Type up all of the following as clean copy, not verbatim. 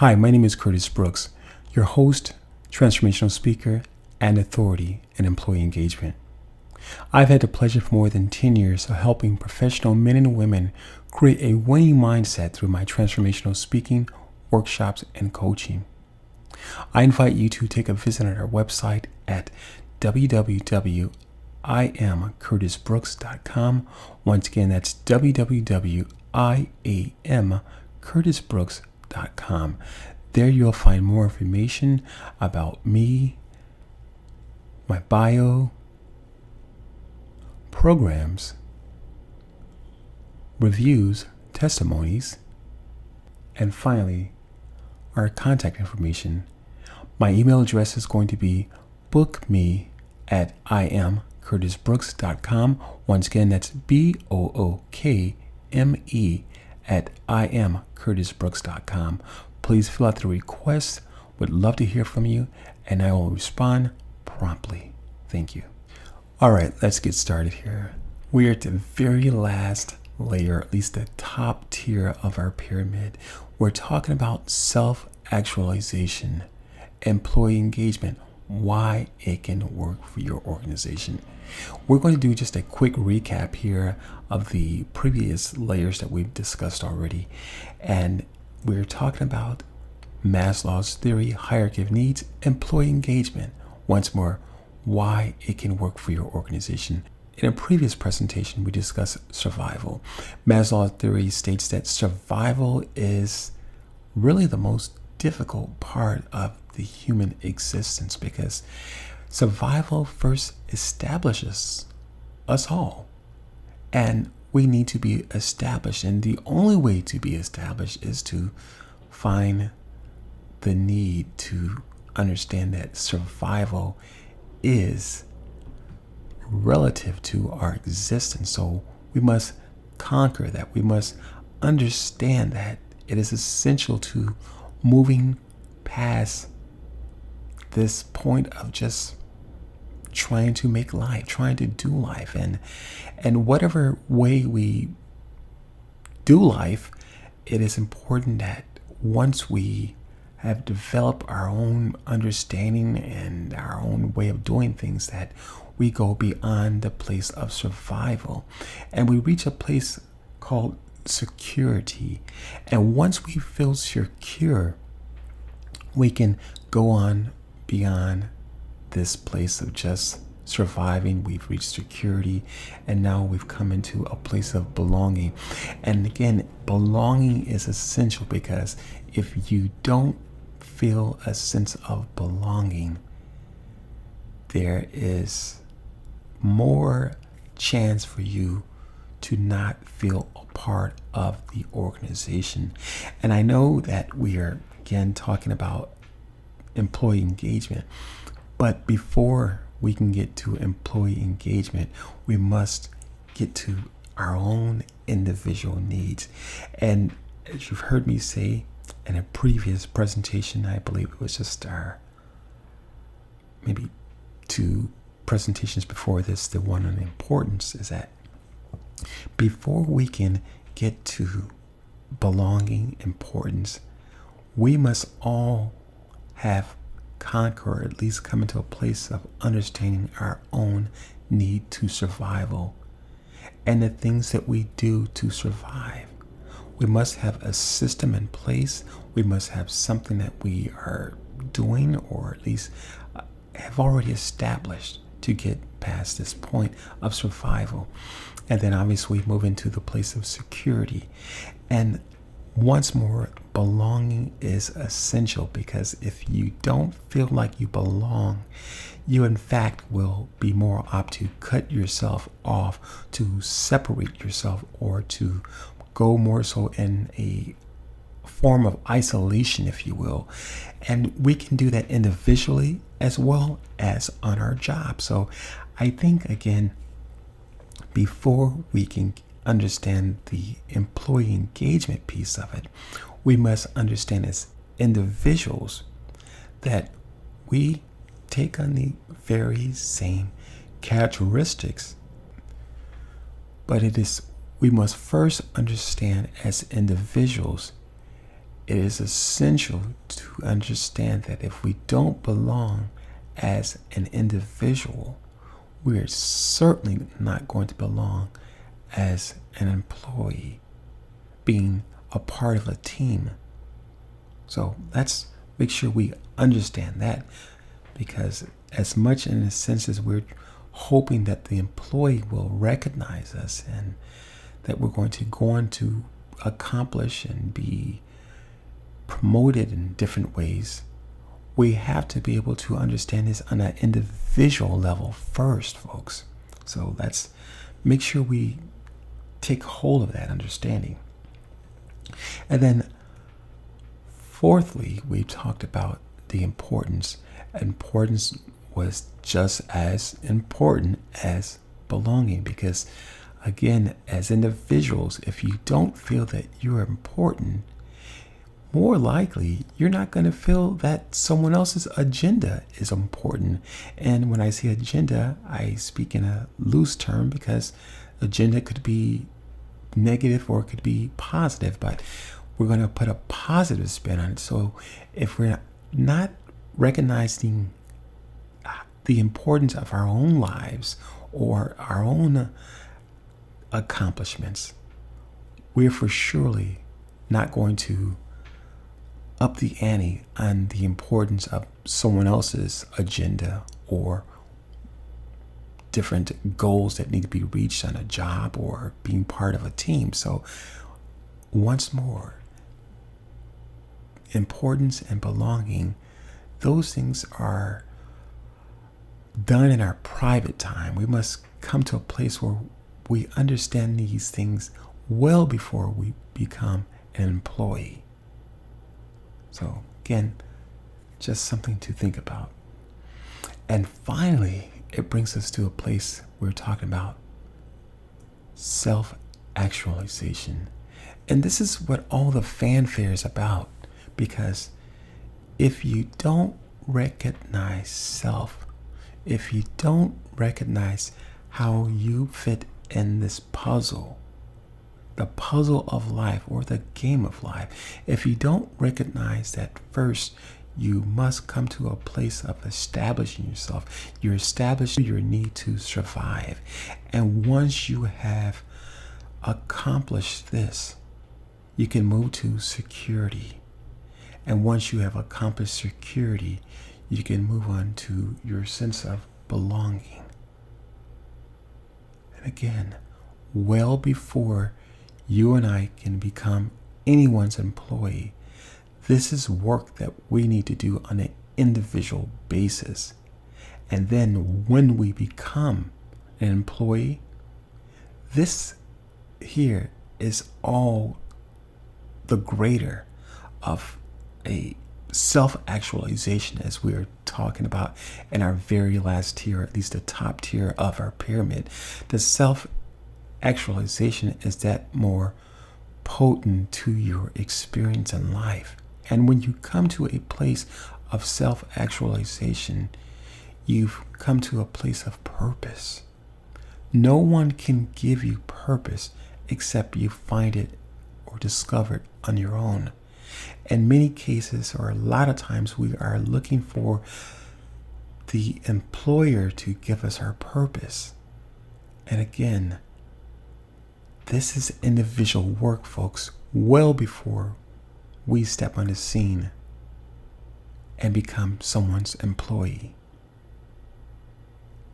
Hi, my name is Curtis Brooks, your host, transformational speaker, and authority in employee engagement. I've had the pleasure for more than 10 years of helping professional men and women create a winning mindset through my transformational speaking, workshops, and coaching. I invite you to take a visit at our website at www.imcurtisbrooks.com. Once again, that's www.imcurtisbrooks.com. There you'll find more information about me, my bio, programs, reviews, testimonies, and finally, our contact information. My email address is going to be bookme@imcurtisbrooks.com. Once again, that's bookme@imcurtisbrooks.com. Please fill out the request. Would love to hear from you, and I will respond promptly. Thank you. All right, let's get started here. We are at the very last layer, at least the top tier of our pyramid. We're talking about self-actualization, employee engagement, why it can work for your organization. We're going to do just a quick recap here of the previous layers that we've discussed already. And we're talking about Maslow's theory, hierarchy of needs, employee engagement. Once more, why it can work for your organization. In a previous presentation, we discussed survival. Maslow's theory states that survival is really the most difficult part of the human existence because survival first establishes us all. And we need to be established. And the only way to be established is to find the need to understand that survival is relative to our existence. So we must conquer that. We must understand that it is essential to moving past this point of just trying to make life, trying to do life. And whatever way we do life, it is important that once we have developed our own understanding and our own way of doing things, that we go beyond the place of survival and we reach a place called security. And once we feel secure, we can go on beyond this place of just surviving. We've reached security, and now we've come into a place of belonging. And again, belonging is essential because if you don't feel a sense of belonging, there is more chance for you to not feel a part of the organization. And I know that we are again talking about employee engagement, but before we can get to employee engagement, we must get to our own individual needs. And as you've heard me say in a previous presentation, I believe it was just maybe 2 presentations before this, the one on importance is that before we can get to belonging, importance, we must all have conquer, or at least come into a place of understanding our own need to survival and the things that we do to survive. We must have a system in place. We must have something that we are doing, or at least have already established to get past this point of survival. And then obviously we move into the place of security. And once more, belonging is essential because if you don't feel like you belong, you in fact will be more apt to cut yourself off, to separate yourself, or to go more so in a form of isolation, if you will. And we can do that individually as well as on our job. So I think, again, before we can understand the employee engagement piece of it, we must understand as individuals that we take on the very same characteristics, but we must first understand as individuals it is essential to understand that if we don't belong as an individual, we are certainly not going to belong as an employee, being a part of a team. So let's make sure we understand that, because as much in a sense as we're hoping that the employee will recognize us and that we're going to go on to accomplish and be promoted in different ways, we have to be able to understand this on an individual level first, folks. So let's make sure we take hold of that understanding. And then fourthly, we talked about the importance. Importance was just as important as belonging, because again, as individuals, if you don't feel that you're important, more likely you're not going to feel that someone else's agenda is important. And when I say agenda, I speak in a loose term, because agenda could be negative or it could be positive, but we're going to put a positive spin on it. So if we're not recognizing the importance of our own lives or our own accomplishments, we're for surely not going to up the ante on the importance of someone else's agenda or different goals that need to be reached on a job or being part of a team. So once more, importance and belonging, those things are done in our private time. We must come to a place where we understand these things well before we become an employee. So again, just something to think about. And finally, it brings us to a place we're talking about self-actualization. And this is what all the fanfare is about, because if you don't recognize self, if you don't recognize how you fit in this puzzle, the puzzle of life or the game of life, if you don't recognize that first you must come to a place of establishing yourself, you establish your need to survive. And once you have accomplished this, you can move to security. And once you have accomplished security, you can move on to your sense of belonging. And again, well before you and I can become anyone's employee, this is work that we need to do on an individual basis. And then when we become an employee, this here is all the greater of a self-actualization, as we're talking about in our very last tier, at least the top tier of our pyramid. The self-actualization is that more potent to your experience in life. And when you come to a place of self-actualization, you've come to a place of purpose. No one can give you purpose except you find it or discover it on your own. In many cases, or a lot of times, we are looking for the employer to give us our purpose. And again, this is individual work, folks, well before we step on the scene and become someone's employee.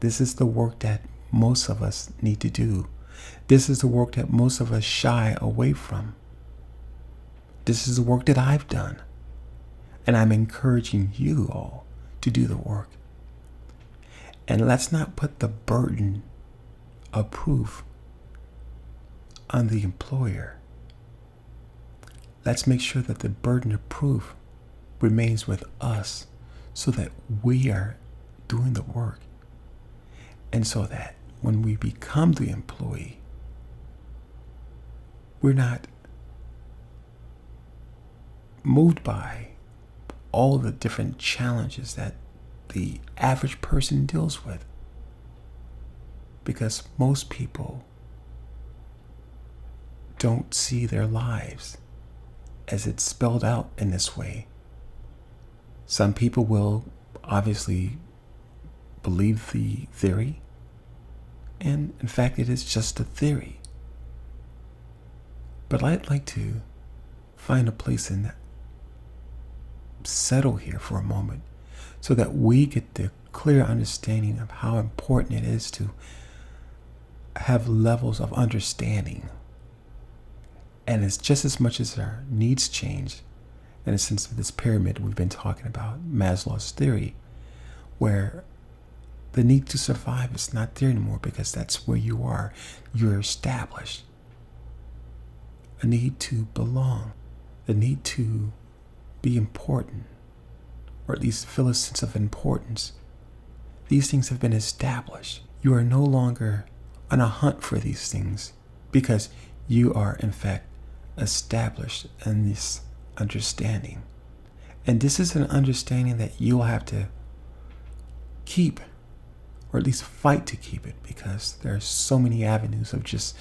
This is the work that most of us need to do. This is the work that most of us shy away from. This is the work that I've done. And I'm encouraging you all to do the work. And let's not put the burden of proof on the employer. Let's make sure that the burden of proof remains with us, so that we are doing the work. And so that when we become the employee, we're not moved by all the different challenges that the average person deals with. Because most people don't see their lives as it's spelled out in this way. Some people will obviously believe the theory, and in fact, it is just a theory. But I'd like to find a place and settle here for a moment so that we get the clear understanding of how important it is to have levels of understanding. And it's just as much as our needs change, in a sense of this pyramid we've been talking about, Maslow's theory, where the need to survive is not there anymore because that's where you are. You're established. A need to belong, the need to be important, or at least feel a sense of importance. These things have been established. You are no longer on a hunt for these things because you are, in fact, established in this understanding. And this is an understanding that you'll have to keep, or at least fight to keep it, because there are so many avenues of just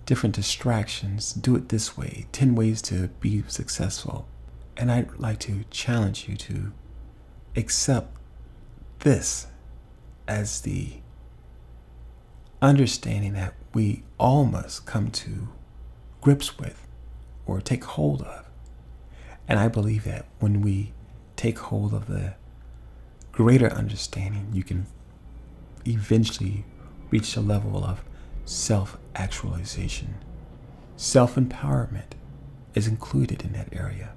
different distractions. Do it this way, 10 ways to be successful. And I'd like to challenge you to accept this as the understanding that we all must come to grips with or take hold of. And I believe that when we take hold of the greater understanding, you can eventually reach a level of self-actualization. Self-empowerment is included in that area,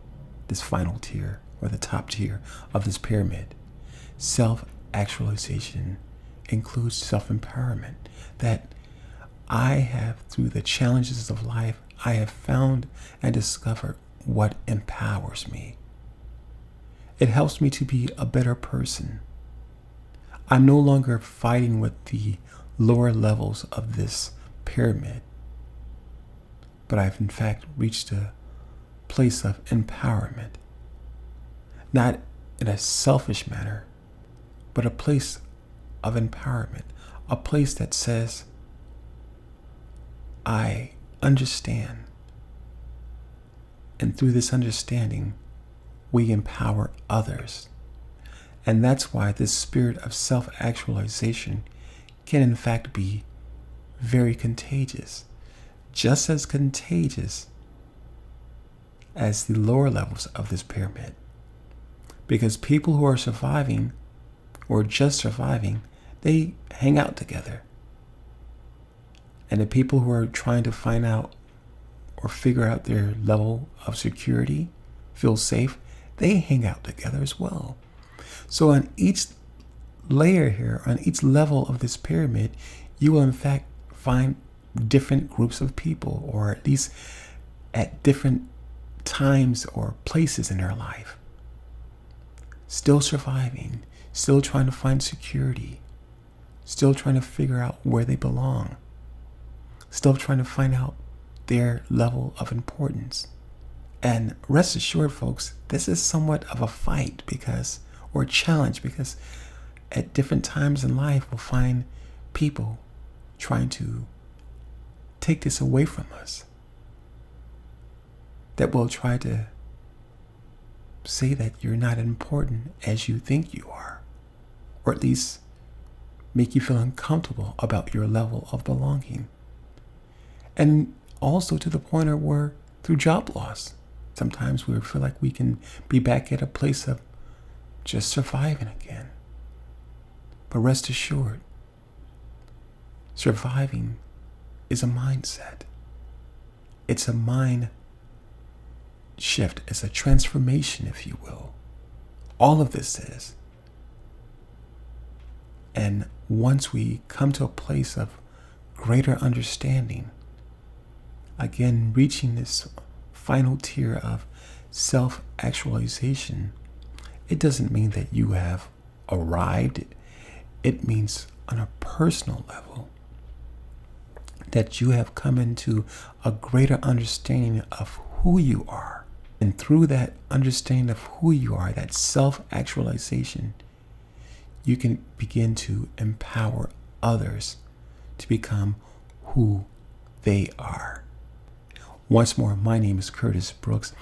this final tier or the top tier of this pyramid. Self-actualization includes self-empowerment, that I have, through the challenges of life, I have found and discovered what empowers me. It helps me to be a better person. I'm no longer fighting with the lower levels of this pyramid, but I've in fact reached a place of empowerment, not in a selfish manner, but a place of empowerment, a place that says, I understand. And through this understanding, we empower others. And that's why this spirit of self-actualization can in fact be very contagious, just as contagious as the lower levels of this pyramid. Because people who are surviving or just surviving, they hang out together. And the people who are trying to find out or figure out their level of security, feel safe, they hang out together as well. So on each layer here, on each level of this pyramid, you will in fact find different groups of people, or at least at different times or places in their life, still surviving, still trying to find security, still trying to figure out where they belong, still trying to find out their level of importance. And rest assured, folks, this is somewhat of a fight or a challenge, because at different times in life we'll find people trying to take this away from us, that will try to say that you're not as important as you think you are, or at least make you feel uncomfortable about your level of belonging. And also to the point of where, through job loss, sometimes we feel like we can be back at a place of just surviving again. But rest assured, surviving is a mindset. It's a mind shift. It's a transformation, if you will. All of this is. And once we come to a place of greater understanding, again, reaching this final tier of self-actualization, it doesn't mean that you have arrived. It means on a personal level that you have come into a greater understanding of who you are. And through that understanding of who you are, that self-actualization, you can begin to empower others to become who they are. Once more, my name is Curtis Brooks.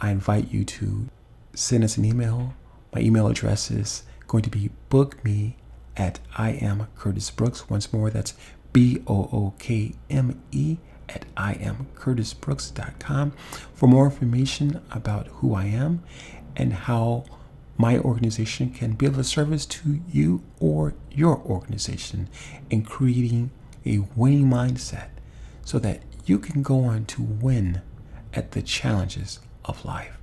I invite you to send us an email. My email address is going to be bookme@IamCurtisBrooks. Once more, that's bookme@IamCurtisBrooks.com for more information about who I am and how my organization can be of a service to you or your organization in creating a winning mindset so that you can go on to win at the challenges of life.